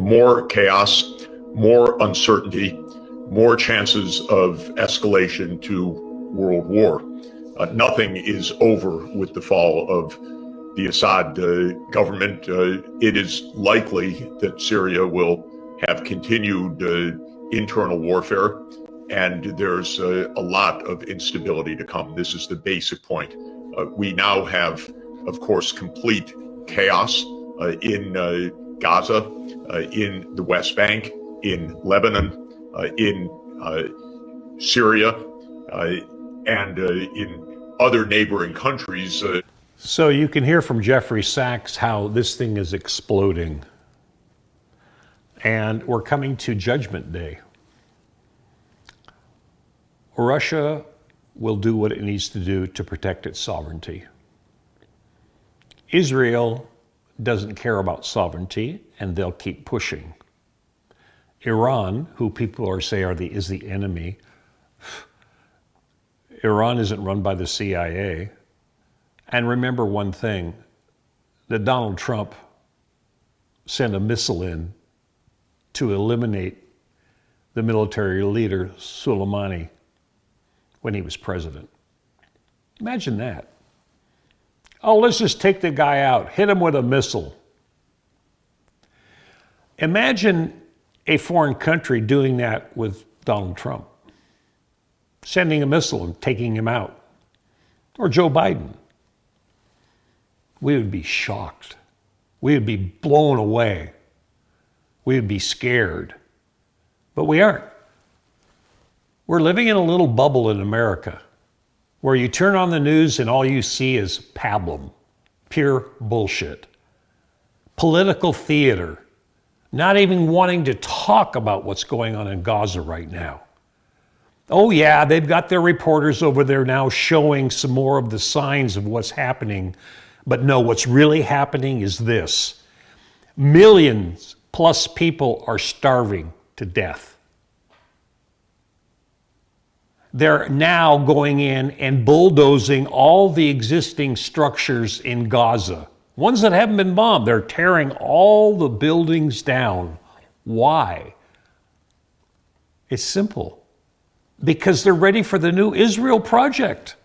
more chaos, more uncertainty, more chances of escalation to world war. Nothing is over with the fall of the Assad government. It is likely that Syria will have continued internal warfare, and there's a lot of instability to come. This is the basic point. We now have, of course, complete chaos in Gaza, in the West Bank, in Lebanon, in Syria, and in other neighboring countries. So you can hear from Jeffrey Sachs how this thing is exploding. And we're coming to Judgment Day. Russia will do what it needs to do to protect its sovereignty. Israel doesn't care about sovereignty, and they'll keep pushing. Iran, who people are saying is the enemy, Iran isn't run by the CIA. And remember one thing, that Donald Trump sent a missile in to eliminate the military leader Soleimani when he was president. Imagine that. Oh, let's just take the guy out, hit him with a missile. Imagine a foreign country doing that with Donald Trump, sending a missile and taking him out, or Joe Biden. We would be shocked. We would be blown away. We would be scared. But we aren't. We're living in a little bubble in America where you turn on the news and all you see is pablum, pure bullshit. Political theater, not even wanting to talk about what's going on in Gaza right now. Oh yeah, they've got their reporters over there now showing some more of the signs of what's happening. But no, what's really happening is this. Millions plus people are starving to death. They're now going in and bulldozing all the existing structures in Gaza. Ones that haven't been bombed, they're tearing all the buildings down. Why? It's simple. Because they're ready for the new Israel project.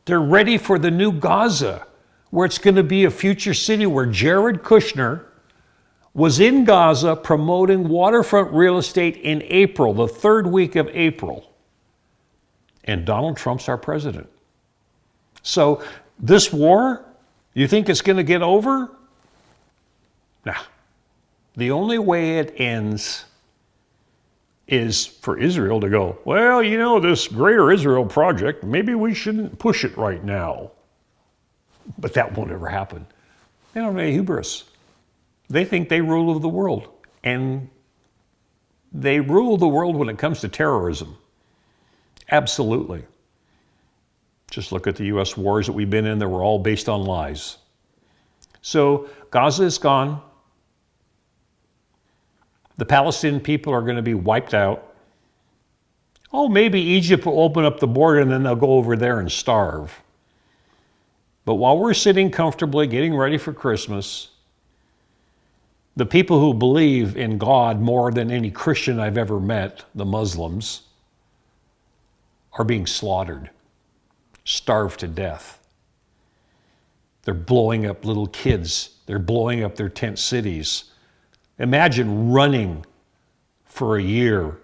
They're ready for the new Gaza, where it's going to be a future city where Jared Kushner was in Gaza promoting waterfront real estate in April, the third week of April. And Donald Trump's our president. So this war, you think it's going to get over? Nah. The only way it ends is for Israel to go, well, you know, this Greater Israel project, maybe we shouldn't push it right now. But that won't ever happen. They don't have any hubris. They think they rule over the world. And they rule the world when it comes to terrorism. Absolutely. Just look at the U.S. wars that we've been in. They were all based on lies. So Gaza is gone. The Palestinian people are going to be wiped out. Oh, maybe Egypt will open up the border and then they'll go over there and starve. But while we're sitting comfortably getting ready for Christmas, the people who believe in God more than any Christian I've ever met, the Muslims, are being slaughtered, starved to death. They're blowing up little kids. They're blowing up their tent cities. Imagine running for a year,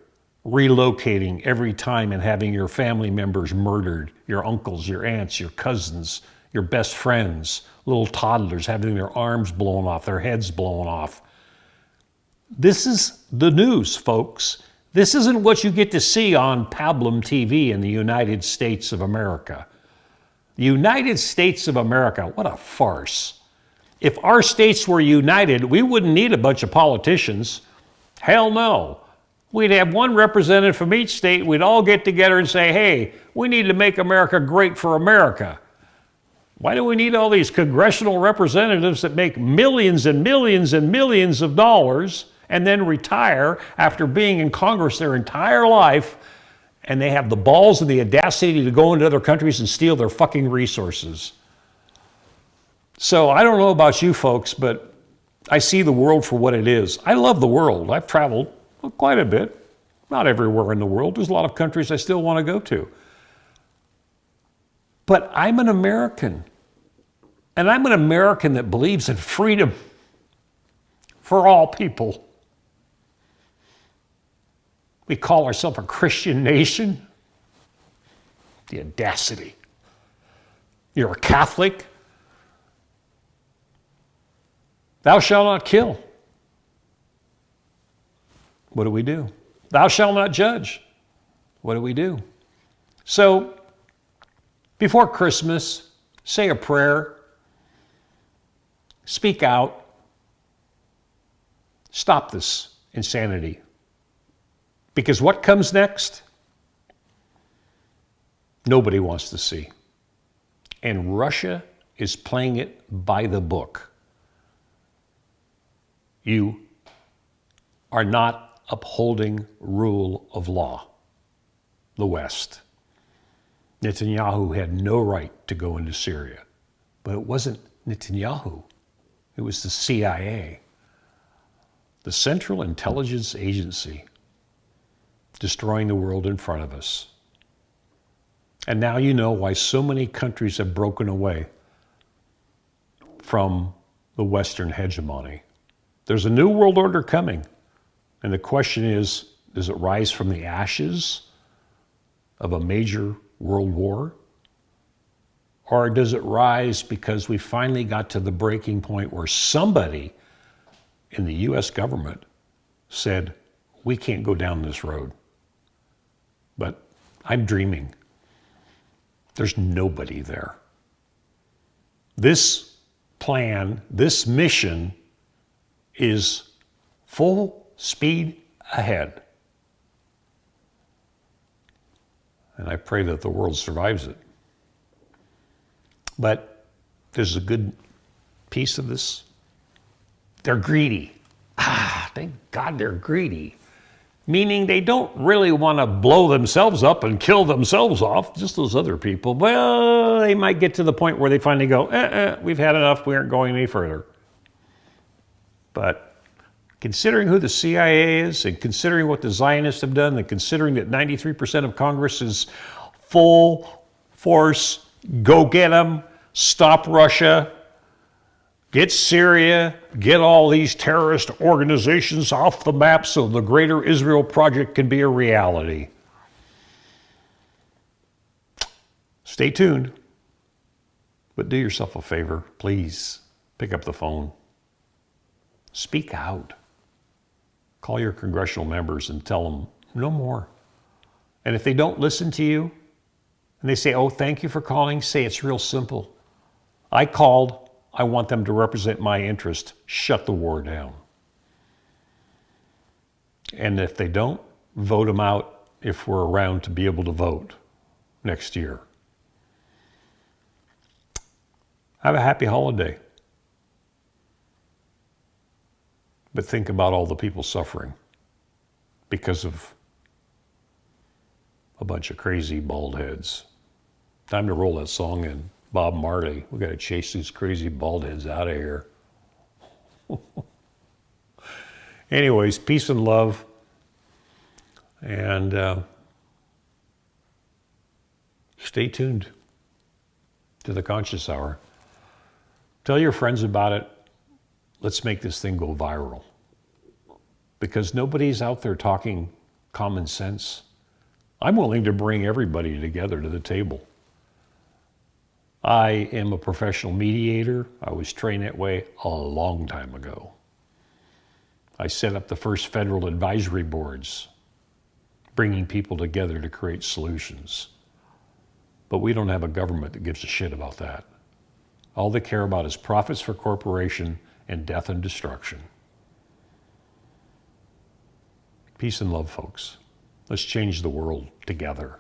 relocating every time and having your family members murdered, your uncles, your aunts, your cousins, your best friends, little toddlers having their arms blown off, their heads blown off. This is the news, folks. This isn't what you get to see on Pablum TV in the United States of America. The United States of America, what a farce. If our states were united, we wouldn't need a bunch of politicians. Hell no. We'd have one representative from each state. We'd all get together and say, hey, we need to make America great for America. Why do we need all these congressional representatives that make millions and millions and millions of dollars and then retire after being in Congress their entire life, and they have the balls and the audacity to go into other countries and steal their fucking resources? So I don't know about you folks, but I see the world for what it is. I love the world. I've traveled quite a bit. Not everywhere in the world. There's a lot of countries I still want to go to. But I'm an American. And I'm an American that believes in freedom for all people. We call ourselves a Christian nation. The audacity. You're a Catholic. Thou shalt not kill. What do? Thou shalt not judge. What do? So, before Christmas, say a prayer. Speak out. Stop this insanity. Because what comes next, nobody wants to see. And Russia is playing it by the book. You are not upholding rule of law, the West. Netanyahu had no right to go into Syria, but it wasn't Netanyahu. It was the CIA, the Central Intelligence Agency, destroying the world in front of us. And now you know why so many countries have broken away from the Western hegemony. There's a new world order coming. And the question is, does it rise from the ashes of a major world war? Or does it rise because we finally got to the breaking point where somebody in the US government said, we can't go down this road? But I'm dreaming. There's nobody there. This plan, this mission is full speed ahead. And I pray that the world survives it. But there's a good piece of this. They're greedy. Thank God they're greedy. Meaning they don't really want to blow themselves up and kill themselves off, just those other people. Well, they might get to the point where they finally go, we've had enough, we aren't going any further. But considering who the CIA is, and considering what the Zionists have done, and considering that 93% of Congress is full force, go get them, stop Russia, get Syria, get all these terrorist organizations off the map so the Greater Israel Project can be a reality. Stay tuned. But do yourself a favor, please. Pick up the phone. Speak out. Call your congressional members and tell them no more. And if they don't listen to you, and they say, oh, thank you for calling, say it's real simple. I called. I want them to represent my interest. Shut the war down. And if they don't, vote them out if we're around to be able to vote next year. Have a happy holiday. But think about all the people suffering because of a bunch of crazy bald heads. Time to roll that song in. Bob Marley, we got to chase these crazy bald heads out of here. Anyways, peace and love. And stay tuned to the Conscious Hour. Tell your friends about it. Let's make this thing go viral. Because nobody's out there talking common sense. I'm willing to bring everybody together to the table. I am a professional mediator. I was trained that way a long time ago. I set up the first federal advisory boards, bringing people together to create solutions. But we don't have a government that gives a shit about that. All they care about is profits for corporation and death and destruction. Peace and love, folks. Let's change the world together.